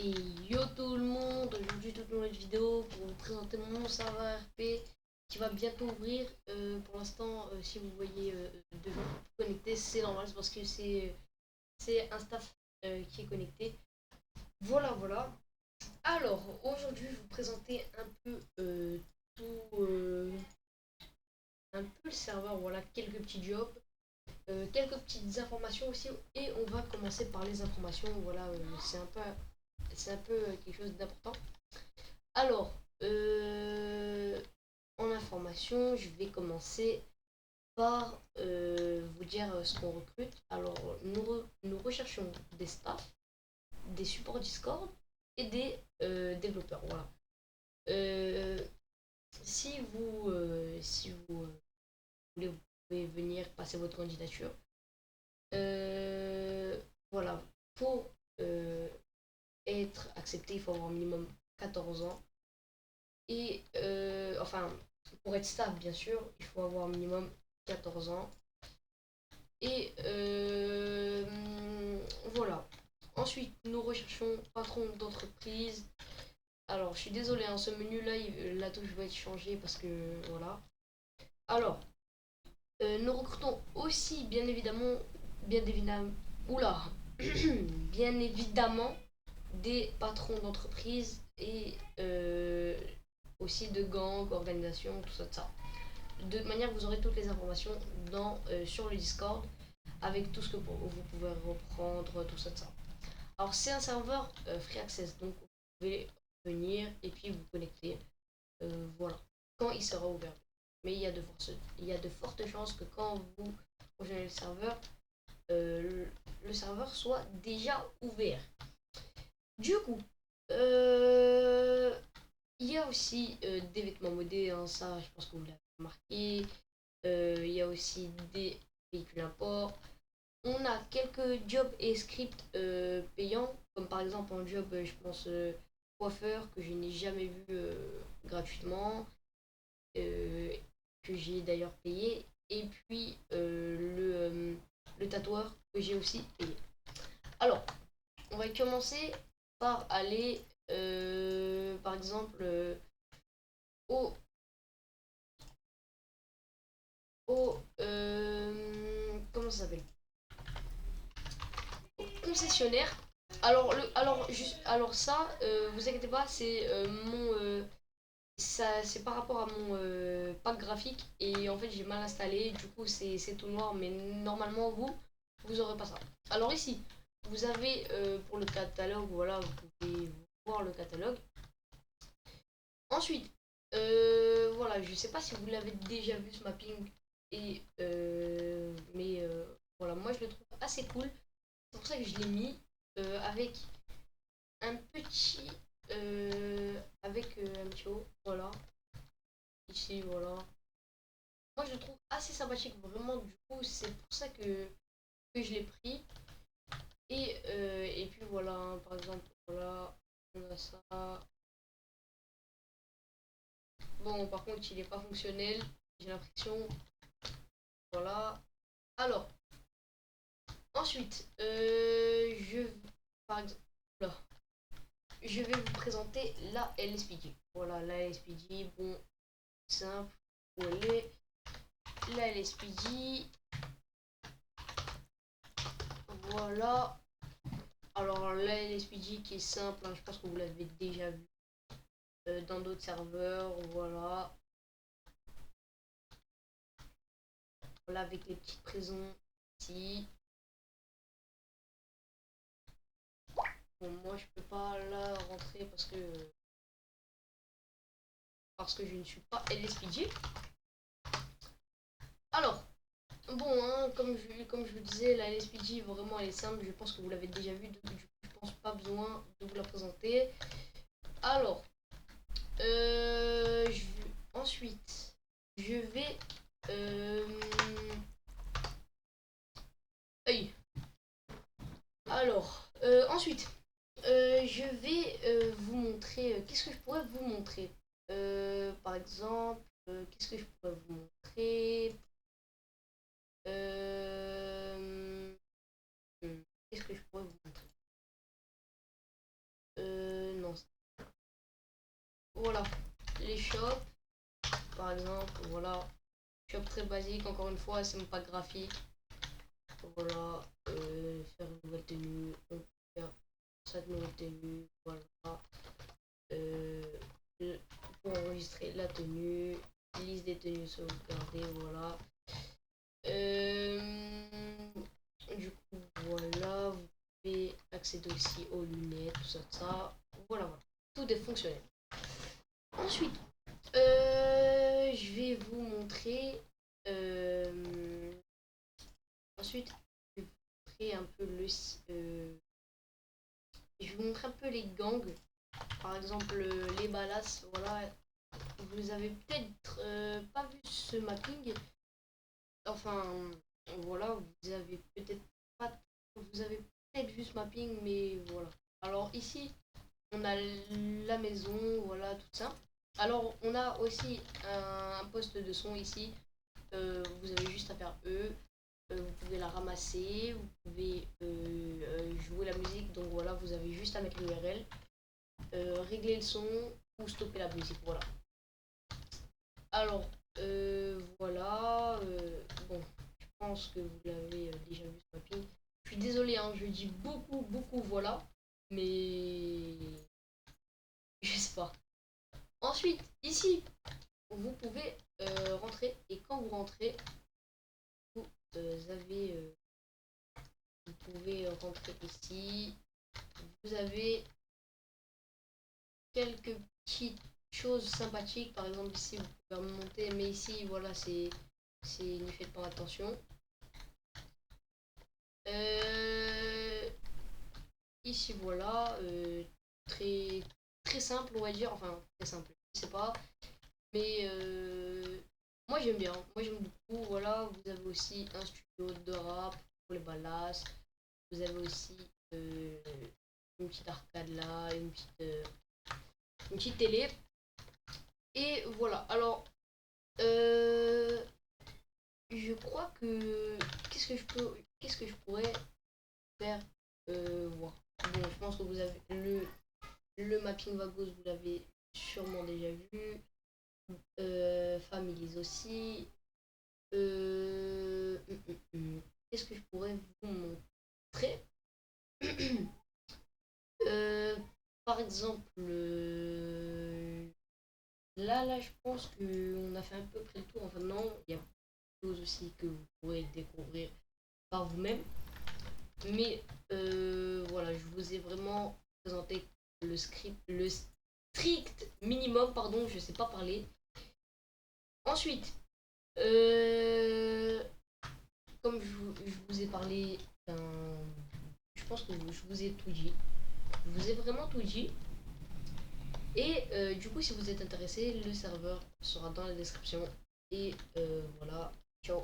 Et yo tout le monde, aujourd'hui toute nouvelle vidéo pour vous présenter mon serveur RP qui va bientôt ouvrir. Pour l'instant, si vous voyez deux gens connectés, c'est normal, c'est parce que c'est un staff qui est connecté. Voilà, voilà. Alors, aujourd'hui, je vais vous présenter un peu tout, un peu le serveur, voilà, quelques petits jobs. Quelques petites informations aussi et on va commencer par les informations. Voilà, c'est un peu quelque chose d'important. Alors, en information, je vais commencer par vous dire ce qu'on recrute. Alors, nous recherchons des staffs, des supports Discord et des développeurs. Voilà. Euh, si vous voulez, vous pouvez venir passer votre candidature. Euh, voilà. Pour être accepté, il faut avoir un minimum 14 ans. Et enfin, pour être stable, bien sûr, il faut avoir un minimum 14 ans. Et voilà. Ensuite, nous recherchons patron d'entreprise. Alors, je suis désolé, hein, ce menu-là, la touche va être changée parce que voilà. Alors, nous recrutons aussi, bien évidemment, oula, bien évidemment, des patrons d'entreprise et aussi de gangs, organisations, tout ça, tout ça. De manière, vous aurez toutes les informations sur le Discord avec tout ce que vous pouvez reprendre, tout ça, tout ça. Alors, c'est un serveur free access, donc vous pouvez venir et puis vous connecter. Voilà, quand il sera ouvert. Mais il y a de fortes chances que quand vous rejoignez euh, le serveur soit déjà ouvert. Du coup, il y a aussi des vêtements modés, hein, ça je pense que vous l'avez remarqué. Il y a aussi des véhicules import. On a quelques jobs et scripts payants, comme par exemple un job, je pense, coiffeur, que je n'ai jamais vu gratuitement, euh, que j'ai d'ailleurs payé. Et puis le tatoueur, que j'ai aussi payé. Alors, on va commencer par aller, par exemple, au, comment ça s'appelle, au concessionnaire. Alors ça, vous inquiétez pas, c'est par rapport à mon pack graphique et en fait j'ai mal installé, du coup c'est tout noir, mais normalement vous aurez pas ça. Alors ici, vous avez pour le catalogue, voilà, vous pouvez voir le catalogue. Ensuite, voilà, je sais pas si vous l'avez déjà vu ce mapping, mais voilà, moi je le trouve assez cool. C'est pour ça que je l'ai mis avec un petit, un petit haut, voilà, ici, voilà. Moi je le trouve assez sympathique, vraiment, du coup, c'est pour ça que je l'ai pris. Et puis voilà, hein, par exemple, voilà, on a ça. Bon, par contre, il n'est pas fonctionnel, j'ai l'impression. Voilà. Alors, ensuite, par exemple, là, je vais vous présenter la LSPD. Voilà, la LSPD, bon, simple, où elle est. La LSPD, voilà. Alors, la LSPD qui est simple, hein, je pense que vous l'avez déjà vu dans d'autres serveurs, voilà. Voilà, avec les petites prisons ici. Bon, moi, je peux pas la rentrer parce que je ne suis pas LSPD. Alors, bon, hein, comme je vous disais, la LSPD, vraiment, elle est simple. Je pense que vous l'avez déjà vu, donc je pense pas besoin de vous la présenter. Alors, ensuite, je vais... Euh, aïe. Alors, ensuite, je vais vous montrer... qu'est-ce que je pourrais vous montrer par exemple, qu'est-ce que je pourrais vous montrer euh, qu'est-ce que je pourrais vous montrer voilà, les shops, par exemple, voilà, shop très basique, encore une fois, c'est même pas graphique. Voilà, faire une nouvelle tenue, on peut faire cette nouvelle tenue, voilà. Euh, pour enregistrer la tenue, liste des tenues sauvegardées, voilà. Du coup, voilà, vous pouvez accéder aussi aux lunettes, tout ça. Voilà, voilà. Tout est fonctionnel. Ensuite, je vais vous montrer. Ensuite, je vais vous montrer un peu le. Je vais vous montrer un peu les gangs. Par exemple, les balas. Voilà, vous avez peut-être pas vu ce mapping. Enfin, voilà, vous avez peut-être pas. Vous avez peut-être vu ce mapping, mais voilà. Alors ici, on a la maison, voilà, tout ça. Alors, on a aussi un poste de son ici. Vous avez juste à faire E. Vous pouvez la ramasser, vous pouvez jouer la musique. Donc voilà, vous avez juste à mettre l'URL, régler le son ou stopper la musique. Voilà. Alors, voilà. Bon, je pense que vous l'avez déjà vu ce mapping. Je suis désolé, hein, je dis beaucoup, beaucoup, voilà. Mais je sais pas. Ensuite, ici, vous pouvez rentrer. Et quand vous rentrez, vous avez. Vous pouvez rentrer ici. Vous avez quelques petites choses sympathiques. Par exemple, ici, vous pouvez remonter. Mais ici, voilà, n'y faites pas attention. Ici, voilà. Très, très simple, on va dire. Enfin, très simple. Je sais pas. Mais moi j'aime bien, moi j'aime beaucoup. Voilà, vous avez aussi un studio de rap pour les ballas. Vous avez aussi une petite arcade là, une petite télé. Et voilà, alors je crois que qu'est-ce que je pourrais faire voir. Bon, je pense que vous avez le mapping Vagos, vous l'avez sûrement déjà vu. Families aussi. Qu'est-ce que je pourrais vous montrer? Euh, Par exemple, là, je pense qu'on a fait un peu près le tour. Enfin, non, il y a des choses aussi que vous pourrez découvrir par vous-même. Mais voilà, je vous ai vraiment présenté le strict minimum, pardon, je sais pas parler. Ensuite, euh, comme je vous ai parlé, je pense que je vous ai tout dit. Je vous ai vraiment tout dit. Et du coup, si vous êtes intéressé, le serveur sera dans la description. Et voilà, ciao.